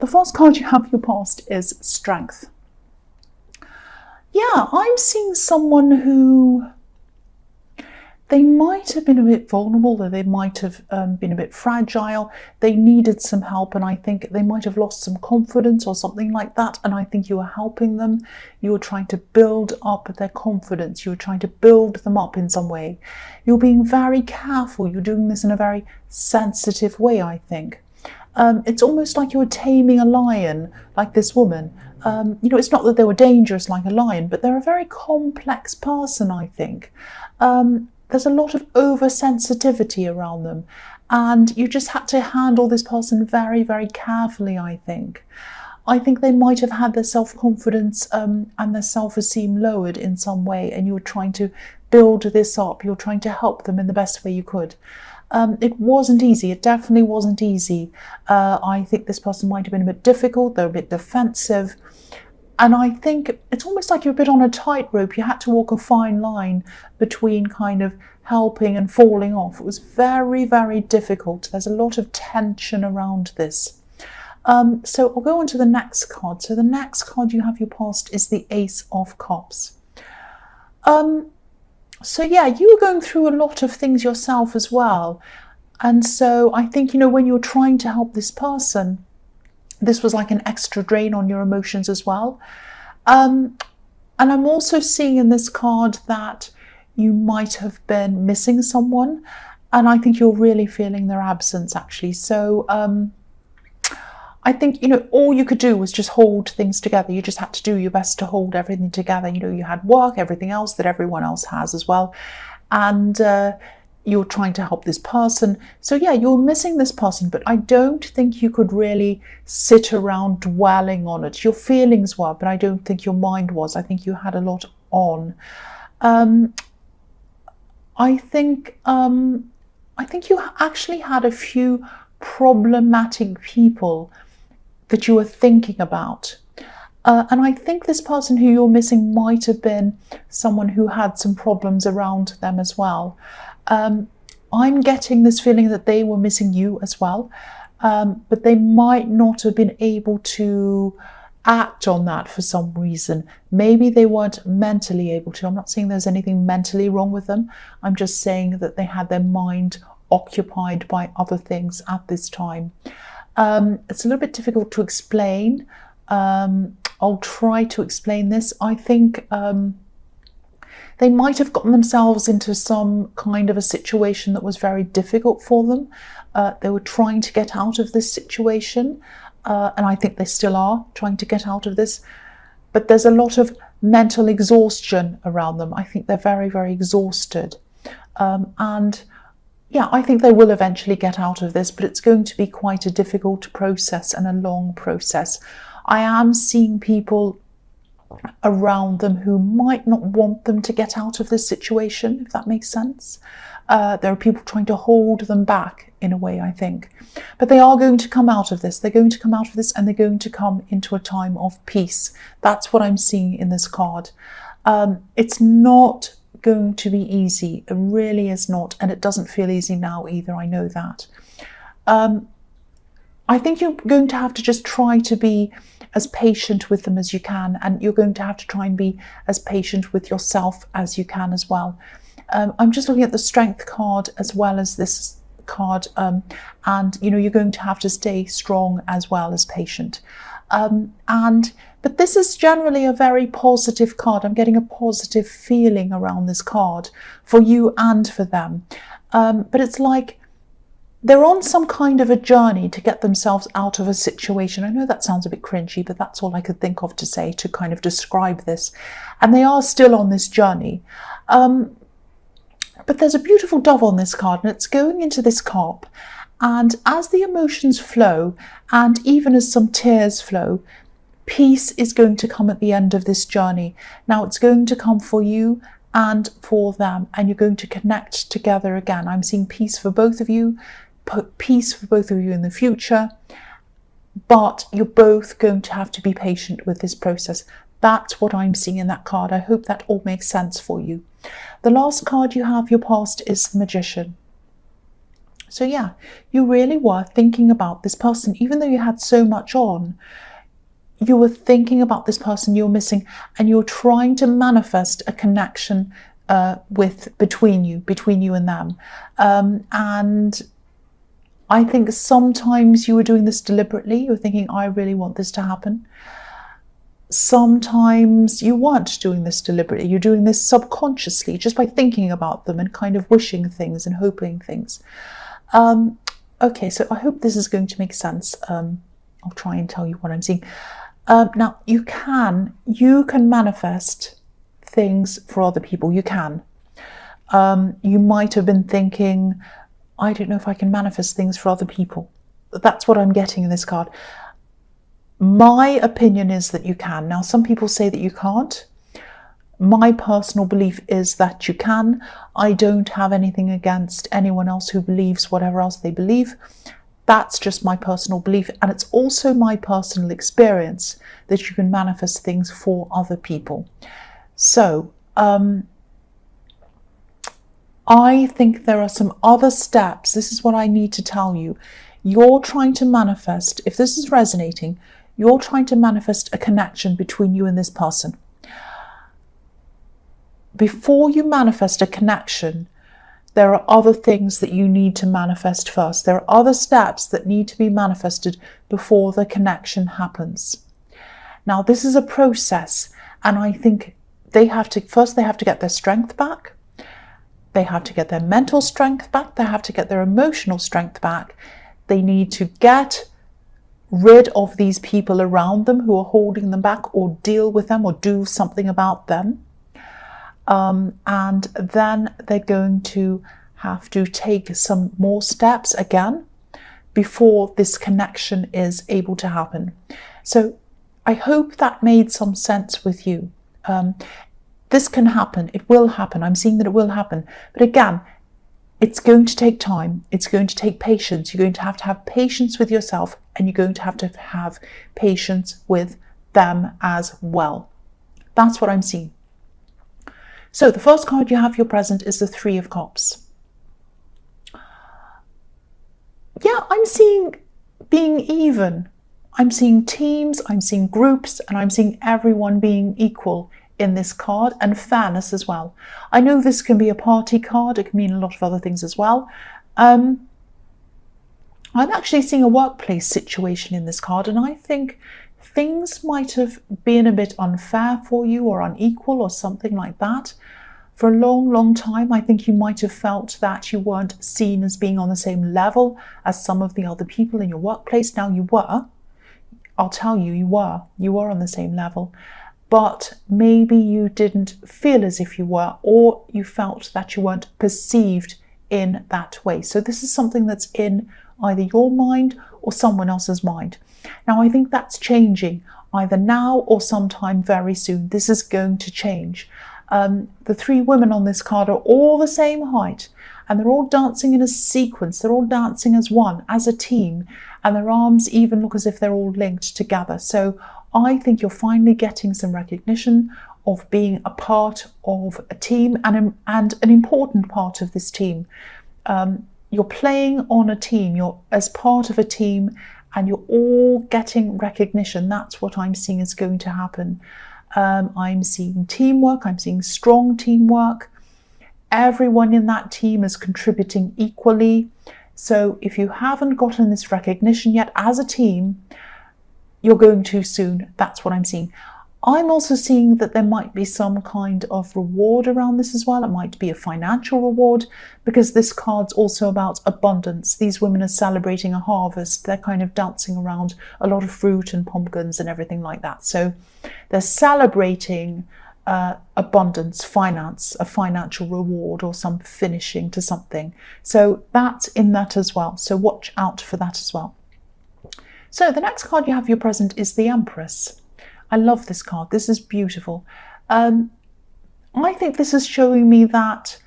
The first card you have your past is Strength. Yeah, I'm seeing someone who, they might have been a bit vulnerable, or they might have been a bit fragile. They needed some help, and I think they might have lost some confidence or something like that. And I think you were helping them. You were trying to build up their confidence. You were trying to build them up in some way. You're being very careful. You're doing this in a very sensitive way, I think. It's almost like you were taming a lion, like this woman. It's not that they were dangerous like a lion, but they're a very complex person, I think. There's a lot of oversensitivity around them, and you just had to handle this person very, very carefully, I think. I think they might have had their self-confidence and their self-esteem lowered in some way, and you were trying to build this up. You're trying to help them in the best way you could. It wasn't easy. It definitely wasn't easy. I think this person might have been a bit difficult. They're a bit defensive. And I think it's almost like you're a bit on a tightrope. You had to walk a fine line between kind of helping and falling off. It was very, very difficult. There's a lot of tension around this. So I'll go on to the next card. So the next card you have your past is the Ace of Cups. So yeah, you were going through a lot of things yourself as well. And so I think, when you're trying to help this person, this was like an extra drain on your emotions as well. And I'm also seeing in this card that you might have been missing someone. And I think you're really feeling their absence, actually. So I think, all you could do was just hold things together. You just had to do your best to hold everything together. You had work, everything else that everyone else has as well. And you're trying to help this person. So yeah, you're missing this person, but I don't think you could really sit around dwelling on it. Your feelings were, but I don't think your mind was. I think you had a lot on. I think you actually had a few problematic people that you were thinking about. And I think this person who you're missing might have been someone who had some problems around them as well. I'm getting this feeling that they were missing you as well, but they might not have been able to act on that for some reason. Maybe they weren't mentally able to. I'm not saying there's anything mentally wrong with them. I'm just saying that they had their mind occupied by other things at this time. It's a little bit difficult to explain. I'll try to explain this. I think they might have gotten themselves into some kind of a situation that was very difficult for them. They were trying to get out of this situation, and I think they still are trying to get out of this. But there's a lot of mental exhaustion around them. I think they're very, very exhausted. And yeah, I think they will eventually get out of this, but it's going to be quite a difficult process and a long process. I am seeing people around them who might not want them to get out of this situation, if that makes sense. There are people trying to hold them back in a way, I think. But they are going to come out of this. They're going to come out of this, and they're going to come into a time of peace. That's what I'm seeing in this card. It's not going to be easy. It really is not. And it doesn't feel easy now either. I know that. I think you're going to have to just try to be as patient with them as you can, and you're going to have to try and be as patient with yourself as you can as well. I'm just looking at the Strength card as well as this card, and you're going to have to stay strong as well as patient. But this is generally a very positive card. I'm getting a positive feeling around this card for you and for them. But it's like they're on some kind of a journey to get themselves out of a situation. I know that sounds a bit cringy, but that's all I could think of to say to kind of describe this. And they are still on this journey. But there's a beautiful dove on this card, and it's going into this cup. And as the emotions flow, and even as some tears flow, peace is going to come at the end of this journey. Now it's going to come for you and for them, and you're going to connect together again. I'm seeing peace for both of you, peace for both of you in the future, but you're both going to have to be patient with this process. That's what I'm seeing in that card. I hope that all makes sense for you. The last card you have your past is the Magician. So yeah, you really were thinking about this person, even though you had so much on. You were thinking about this person you're missing, and you're trying to manifest a connection between you and them. And I think sometimes you were doing this deliberately. You were thinking, I really want this to happen. Sometimes you weren't doing this deliberately. You're doing this subconsciously, just by thinking about them and kind of wishing things and hoping things. Okay, so I hope this is going to make sense. I'll try and tell you what I'm seeing. Now, you can manifest things for other people. You can. You might have been thinking, I don't know if I can manifest things for other people. That's what I'm getting in this card. My opinion is that you can. Now, some people say that you can't. My personal belief is that you can. I don't have anything against anyone else who believes whatever else they believe. That's just my personal belief. And it's also my personal experience that you can manifest things for other people. So, I think there are some other steps. This is what I need to tell you. You're trying to manifest, if this is resonating, you're trying to manifest a connection between you and this person. Before you manifest a connection, there are other things that you need to manifest first. There are other steps that need to be manifested before the connection happens. Now, this is a process, and I think they have to get their strength back. They have to get their mental strength back. They have to get their emotional strength back. They need to get rid of these people around them who are holding them back, or deal with them, or do something about them. And then they're going to have to take some more steps again before this connection is able to happen. So I hope that made some sense with you. This can happen. It will happen. I'm seeing that it will happen. But again, it's going to take time. It's going to take patience. You're going to have patience with yourself, and you're going to have patience with them as well. That's what I'm seeing. So the first card you have, your present, is the Three of Cups. Yeah, I'm seeing being even. I'm seeing teams, I'm seeing groups, and I'm seeing everyone being equal in this card, and fairness as well. I know this can be a party card. It can mean a lot of other things as well. I'm actually seeing a workplace situation in this card, and I think things might have been a bit unfair for you, or unequal, or something like that. For a long, long time, I think you might have felt that you weren't seen as being on the same level as some of the other people in your workplace. Now, you were. I'll tell you, you were. You were on the same level. But maybe you didn't feel as if you were, or you felt that you weren't perceived in that way. So this is something that's in either your mind or someone else's mind. Now, I think that's changing either now or sometime very soon. This is going to change. The three women on this card are all the same height, and they're all dancing in a sequence. They're all dancing as one, as a team, and their arms even look as if they're all linked together. So I think you're finally getting some recognition of being a part of a team, and an important part of this team. You're playing on a team, you're as part of a team, and you're all getting recognition. That's what I'm seeing is going to happen. I'm seeing teamwork, I'm seeing strong teamwork. Everyone in that team is contributing equally. So if you haven't gotten this recognition yet as a team, you're going to soon. That's what I'm seeing. I'm also seeing that there might be some kind of reward around this as well. It might be a financial reward, because this card's also about abundance. These women are celebrating a harvest. They're kind of dancing around a lot of fruit and pumpkins and everything like that. So they're celebrating abundance, finance, a financial reward, or some finishing to something. So that's in that as well. So watch out for that as well. So the next card you have your present is the Empress. I love this card. This is beautiful. I think this is showing me that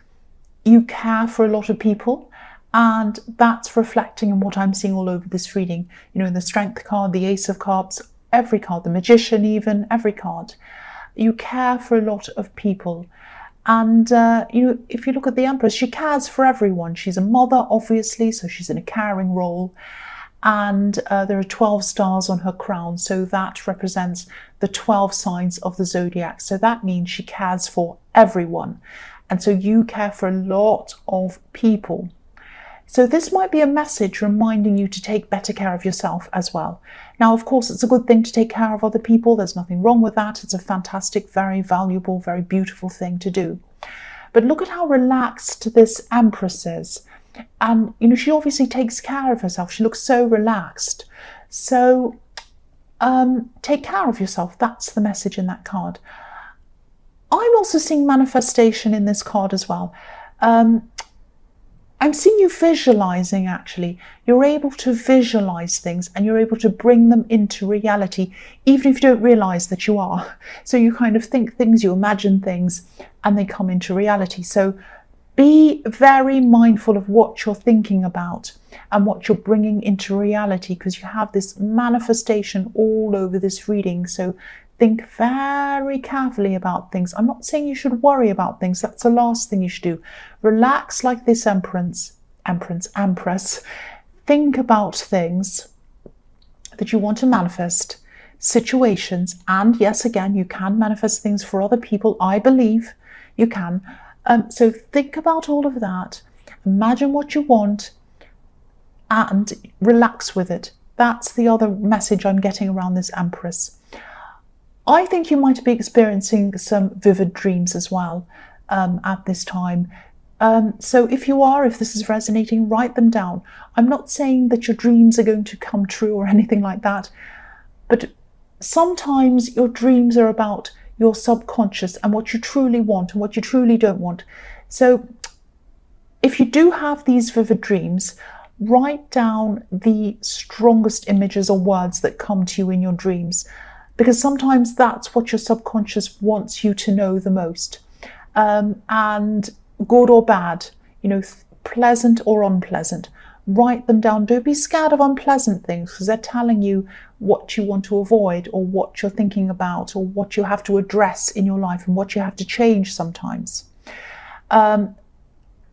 you care for a lot of people, and that's reflecting in what I'm seeing all over this reading. You know, in the Strength card, the Ace of Cups, every card, the Magician even, every card. You care for a lot of people, And, if you look at the Empress, she cares for everyone. She's a mother, obviously, so she's in a caring role. And there are 12 stars on her crown, so that represents the 12 signs of the zodiac. So that means she cares for everyone. And so you care for a lot of people. So this might be a message reminding you to take better care of yourself as well. Now, of course, it's a good thing to take care of other people. There's nothing wrong with that. It's a fantastic, very valuable, very beautiful thing to do. But look at how relaxed this Empress is. And, she obviously takes care of herself. She looks so relaxed. So take care of yourself. That's the message in that card. I'm also seeing manifestation in this card as well. I'm seeing you visualizing, actually. You're able to visualize things and you're able to bring them into reality, even if you don't realize that you are. So you kind of think things, you imagine things, and they come into reality. So be very mindful of what you're thinking about and what you're bringing into reality, because you have this manifestation all over this reading. So think very carefully about things. I'm not saying you should worry about things. That's the last thing you should do. Relax like this Empress. Think about things that you want to manifest, situations, and yes, again, you can manifest things for other people. I believe you can. So think about all of that. Imagine what you want and relax with it. That's the other message I'm getting around this Empress. I think you might be experiencing some vivid dreams as well at this time. So if this is resonating, write them down. I'm not saying that your dreams are going to come true or anything like that, but sometimes your dreams are about your subconscious and what you truly want and what you truly don't want. So if you do have these vivid dreams, write down the strongest images or words that come to you in your dreams, because sometimes that's what your subconscious wants you to know the most. And good or bad, pleasant or unpleasant, write them down. Don't be scared of unpleasant things, because they're telling you what you want to avoid or what you're thinking about or what you have to address in your life and what you have to change sometimes.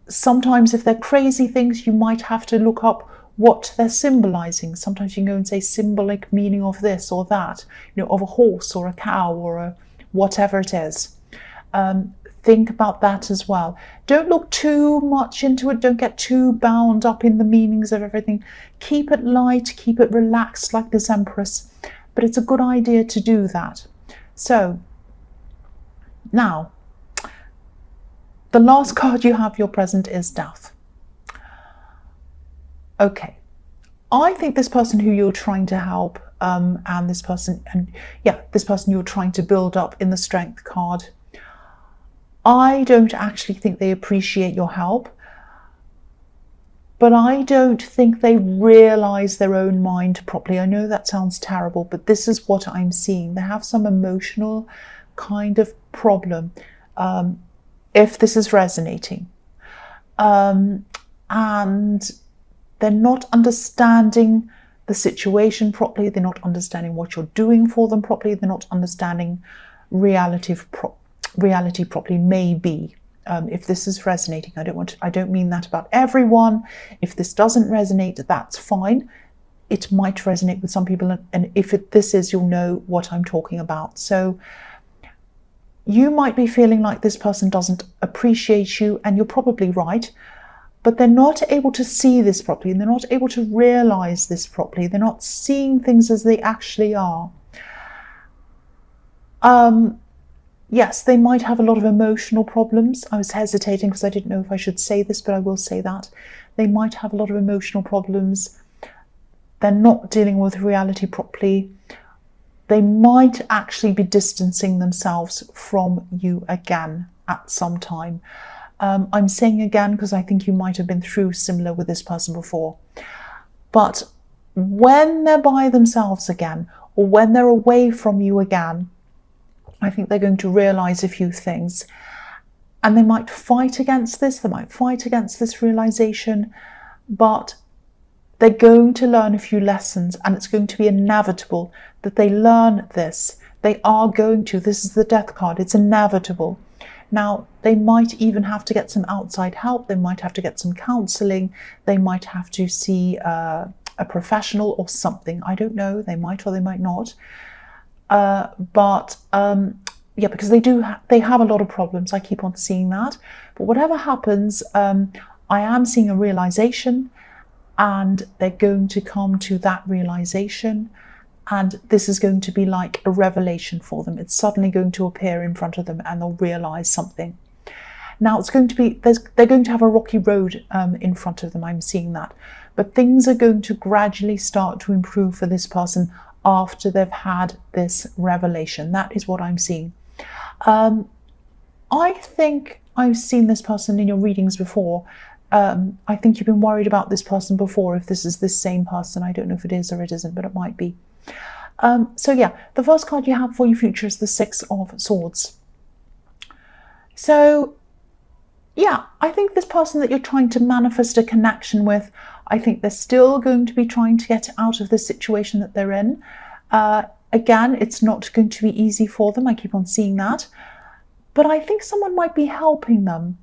Sometimes if they're crazy things, you might have to look up what they're symbolizing. Sometimes you can go and say symbolic meaning of this or that, of a horse or a cow or a whatever it is. Think about that as well. Don't look too much into it. Don't get too bound up in the meanings of everything. Keep it light, keep it relaxed like this Empress. But it's a good idea to do that. So now, the last card you have, your present, is Death. Okay, I think this person who you're trying to help, and this person you're trying to build up in the Strength card, I don't actually think they appreciate your help, but I don't think they realize their own mind properly. I know that sounds terrible, but this is what I'm seeing. They have some emotional kind of problem, if this is resonating. And they're not understanding the situation properly. They're not understanding what you're doing for them properly. They're not understanding reality properly, maybe. If this is resonating, I don't mean that about everyone. If this doesn't resonate, that's fine. It might resonate with some people, and if this is, you'll know what I'm talking about. So you might be feeling like this person doesn't appreciate you, and you're probably right. But they're not able to see this properly, and they're not able to realize this properly. They're not seeing things as they actually are. Yes, they might have a lot of emotional problems. I was hesitating because I didn't know if I should say this, but I will say that. They might have a lot of emotional problems. They're not dealing with reality properly. They might actually be distancing themselves from you again at some time. I'm saying again because I think you might have been through similar with this person before. But when they're by themselves again, or when they're away from you again, I think they're going to realize a few things. And they might fight against this. They might fight against this realization. But they're going to learn a few lessons, and it's going to be inevitable that they learn this. They are going to. This is the Death card. It's inevitable. Now, they might even have to get some outside help. They might have to get some counseling. They might have to see a professional or something. I don't know. They might or they might not. Yeah, because they have a lot of problems. I keep on seeing that. But whatever happens, I am seeing a realization, and they're going to come to that realization, and this is going to be like a revelation for them. It's suddenly going to appear in front of them, and they'll realize something. Now it's going to be, they're going to have a rocky road in front of them. I'm seeing that, but things are going to gradually start to improve for this person after they've had this revelation. That is what I'm seeing. I think I've seen this person in your readings before. I think you've been worried about this person before. If this is this same person, I don't know if it is or it isn't, but it might be. So yeah, the first card you have for your future is the Six of Swords. So yeah, I think this person that you're trying to manifest a connection with, I think they're still going to be trying to get out of the situation that they're in. Again, it's not going to be easy for them. I keep on seeing that. But I think someone might be helping them.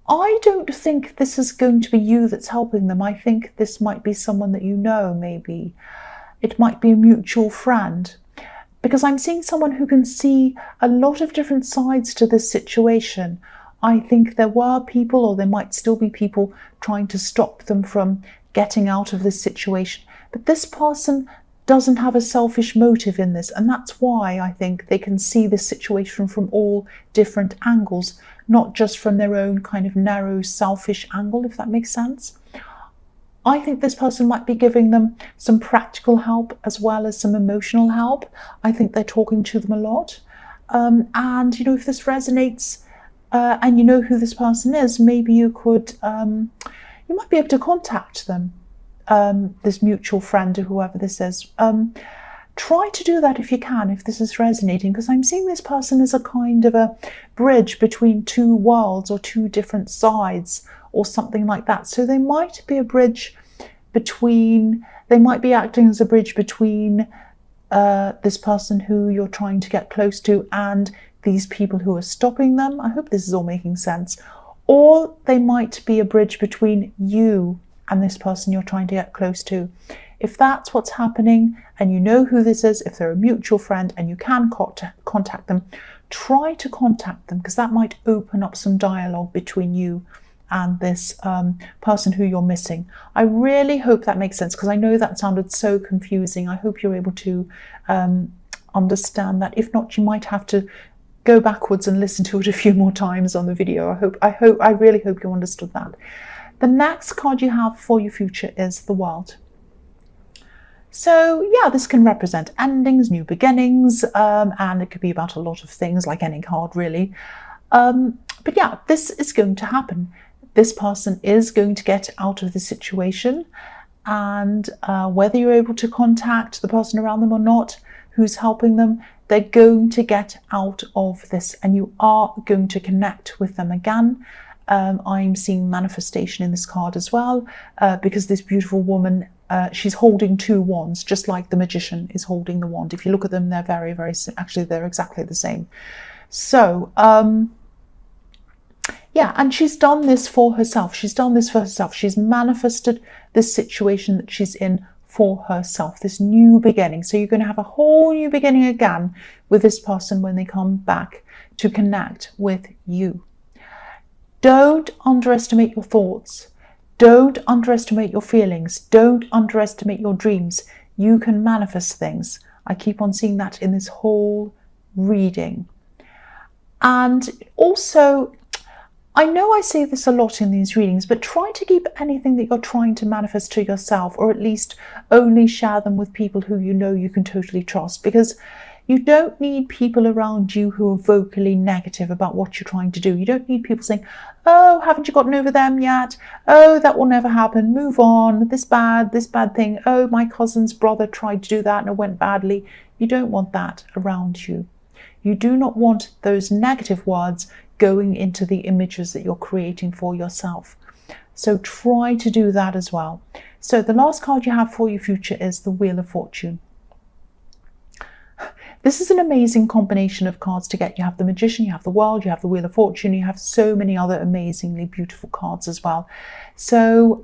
I don't think this is going to be you that's helping them. I think this might be someone that you know, maybe. It might be a mutual friend. Because I'm seeing someone who can see a lot of different sides to this situation. I think there were people, or there might still be people, trying to stop them from getting out of this situation. But this person doesn't have a selfish motive in this, and that's why I think they can see this situation from all different angles, not just from their own kind of narrow, selfish angle, if that makes sense. I think this person might be giving them some practical help as well as some emotional help. I think they're talking to them a lot. And, you know, if this resonates, and you know who this person is, maybe you could, you might be able to contact them, this mutual friend or whoever this is. Try to do that if you can, if this is resonating, because I'm seeing this person as a kind of a bridge between two worlds or two different sides or something like that. So they might be a bridge between, they might be acting as a bridge between this person who you're trying to get close to and these people who are stopping them. I hope this is all making sense. Or they might be a bridge between you and this person you're trying to get close to. If that's what's happening and you know who this is, if they're a mutual friend and you can contact them, try to contact them, because that might open up some dialogue between you and this person who you're missing. I really hope that makes sense, because I know that sounded so confusing. I hope you're able to understand that. If not, you might have to go backwards and listen to it a few more times on the video. I really hope you understood that. The next card you have for your future is the World. So yeah, this can represent endings, new beginnings, and it could be about a lot of things, like any card really. But yeah, this is going to happen. This person is going to get out of the situation, and whether you're able to contact the person around them or not who's helping them, they're going to get out of this, and you are going to connect with them again. I'm seeing manifestation in this card as well, because this beautiful woman, she's holding two wands, just like the magician is holding the wand. If you look at them, they're very, very, actually they're exactly the same. So yeah, and she's done this for herself. She's done this for herself. She's manifested this situation that she's in for herself, this new beginning. So you're going to have a whole new beginning again with this person when they come back to connect with you. Don't underestimate your thoughts. Don't underestimate your feelings. Don't underestimate your dreams. You can manifest things. I keep on seeing that in this whole reading. And also, I know I say this a lot in these readings, but try to keep anything that you're trying to manifest to yourself, or at least only share them with people who you know you can totally trust, because you don't need people around you who are vocally negative about what you're trying to do. You don't need people saying, oh, haven't you gotten over them yet? Oh, that will never happen. Move on. This bad thing. Oh, my cousin's brother tried to do that and it went badly. You don't want that around you. You do not want those negative words going into the images that you're creating for yourself. So try to do that as well. So the last card you have for your future is the Wheel of Fortune. This is an amazing combination of cards to get. You have the Magician, you have the World, you have the Wheel of Fortune, you have so many other amazingly beautiful cards as well. So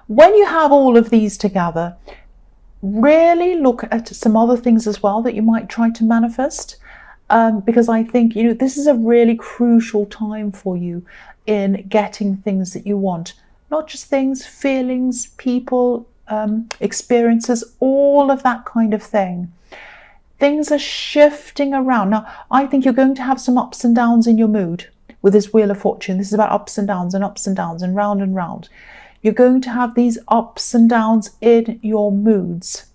when you have all of these together, really look at some other things as well that you might try to manifest, because I think, you know, this is a really crucial time for you in getting things that you want. Not just things, feelings, people, experiences, all of that kind of thing. Things are shifting around. Now, I think you're going to have some ups and downs in your mood with this Wheel of Fortune. This is about ups and downs and round and round. You're going to have these ups and downs in your moods.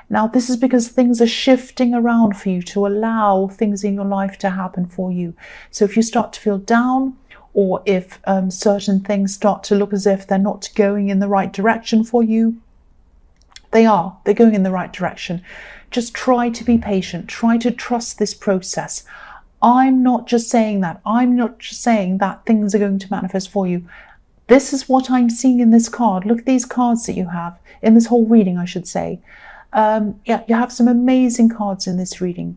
Now, this is because things are shifting around for you to allow things in your life to happen for you. So if you start to feel down, or if certain things start to look as if they're not going in the right direction for you, they're going in the right direction. Just try to be patient. Try to trust this process. I'm not just saying that. I'm not just saying that things are going to manifest for you. This is what I'm seeing in this card. Look at these cards that you have in this whole reading, I should say. Yeah, you have some amazing cards in this reading.